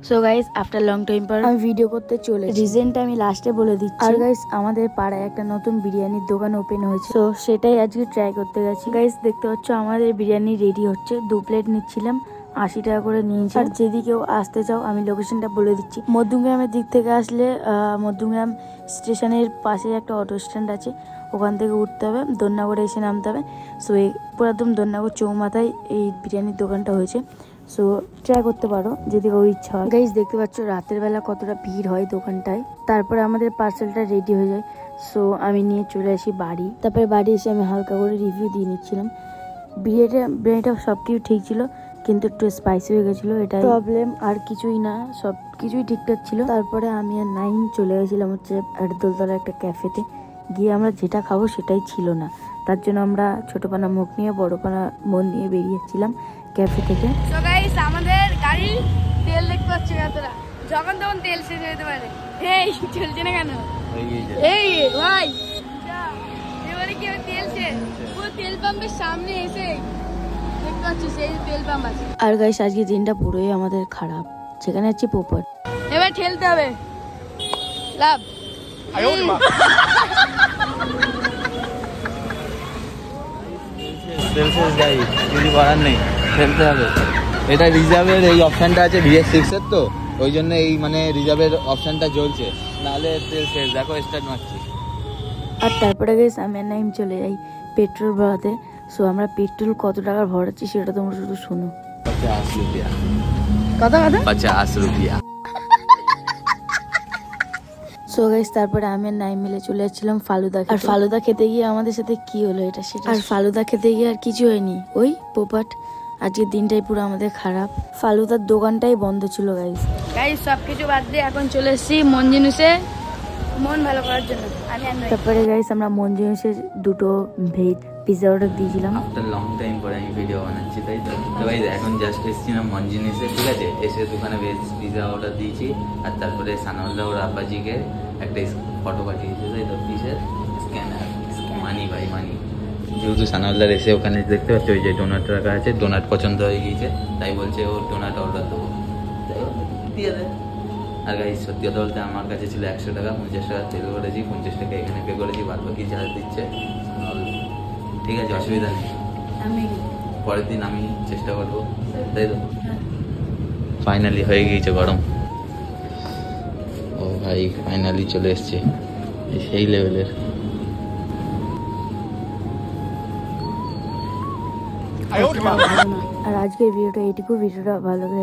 So guys after long time পর আমি video করতে চলে রিজনটা আমি লাস্টে বলে দিচ্ছি। আর গাইস আমাদের পাড়ায় একটা নতুন বিরিয়ানির দোকান ওপেন হয়েছে, তো সেটাই আজকে ট্রাই করতে গেছি। গাইস দেখতে পাচ্ছ আমাদের বিরিয়ানি রেডি হচ্ছে, 2 প্লেট নিচ্ছিলাম, 80 টাকা করে নিয়েছি। আর যদি কেউ আসতে চাও আমি লোকেশনটা বলে দিচ্ছি। মধ্যমগ্রামের দিক থেকে আসলে মধ্যমগ্রাম স্টেশনের পাশে একটা অটো স্ট্যান্ড আছে, ওখান থেকে উঠতে হবে, দন্যাগড়ে এসে নামতে হবে। সো এই পুরো একদম দন্যাগড় চৌমাথায় এই বিরিয়ানির দোকানটা হয়েছে। সো ট্রাই করতে পারো যদি ওর ইচ্ছা হয়। গাইস দেখতে পাচ্ছ রাতের বেলা কতটা ভিড় হয় দোকানটায়। তারপরে আমাদের পার্সেলটা রেডি হয়ে যায়, সো আমি নিয়ে চলে আসি বাড়ি। তারপরে বাড়ি এসে আমি হালকা করে রিভিউ দিয়ে নিচ্ছিলাম। বিরিয়ানিটা সব কিছু ঠিক ছিল, কিন্তু একটু স্পাইসি হয়ে গেছিলো, এটাই প্রবলেম, আর কিছুই না, সব কিছুই ঠিকঠাক ছিল। তারপরে আমি আর নাইম চলে গেছিলাম হচ্ছে দোলতলা একটা ক্যাফেতে, গিয়ে আমরা যেটা খাবো সেটাই ছিল না। তার জন্য আমরা ছোটপানা মুখ নিয়ে বড়পানা মন নিয়ে বেরিয়েছিলাম ক্যাফে থেকে। সো গাইস আমাদের গাড়ির তেল দেখতে পাচ্ছি কতটা, যখন তখন তেল শেষ হয়ে যেতে পারে। এই চলছে না কেন? এই ভাই এবারে কি তেল শেষ, পুরো তেল পাম্পের সামনে এসে দেখতে পাচ্ছি সেই তেল পাম্প আছে। আর গাইস আজকে দিনটা পুরোই আমাদের খারাপ, যেখানে আছি পোপট। এবার ঠেলতে হবে, লাভ কিছু করার নেই, ফেলতে হবে। এটা রিজার্ভের এই অপশানটা আছে VS6 এর, তো ওই জন্য এই মানে রিজার্ভের অপশানটা জ্বলছে, নাহলে তেল শেষ। দেখো স্টার্ট মারছি। আর তারপরে গাইস আমি আর নাইম চলে যাই পেট্রোল ভরাতে। সো আমরা পেট্রোল কত টাকার ভরাচ্ছি সেটা তোমরা শুধু শোনো। 50 রুপিয়া। কত 50 রুপিয়া। সো গাইস তারপরে আমি আর নাইম মিলে চলে যাচ্ছিলাম ফালুদা। আর ফালুদা খেতে গিয়ে আমাদের সাথে কি হলো এটা সেটা। আর ফালুদা খেতে গিয়ে আর কিছু হয়নি, ওই পোপাট আজকের দিনটাই পুরো আমাদের খারাপ। ফালুদার দোকানটাই বন্ধ ছিল গাইস। গাইস সবকিছু বাদ দিয়ে এখন চলে এসেছি মন জিনিসে, মন ভালো করার জন্য। তারপরে গাইস আমরা মন জিনিসে 2টো ভেজ পিৎজা অর্ডার দিয়েছিলাম। আফটার লং টাইম পরে আমি ভিডিও বানাচ্ছি, তাই তো। তো গাইস এখন জাস্ট এসেছিলাম মন জিনিসে, ঠিক আছে। এসে দোকানে ভেজ পিৎজা অর্ডার দিয়েছি, আর তারপরে সানাউল্লাহ ওর আব্বাজিকে একটা ফটো পাঠিয়েছে, তাই তো, পিসের স্ক্যানার, মানি ভাই মানি। যেহেতু সানাউল্লাহ এসে ওখানে দেখতে পাচ্ছি ওই যে ডোনাট রাখা আছে, ডোনাট পছন্দ হয়ে গিয়েছে, তাই বলছে ও ডোনাট অর্ডার দেবো, তাই দিয়ে দেয়। আর গাইস সত্যি কথা বলতে আমার কাছে ছিল 100 টাকা, 50 টাকা তেল করেছি, 50 টাকা এখানে পে করেছি, বাদ বাকি যা দিচ্ছে ঠিক আছে, অসুবিধা নেই। পরের দিন আমি চেষ্টা করবো, তাই তো। ফাইনালি হয়ে গিয়েছে গরম। ও ভাই ফাইনালি চলে এসছে সেই লেভেলের। আর আজকের ভিডিওটা এইটুকু। ভিডিওটা ভালো লাগলে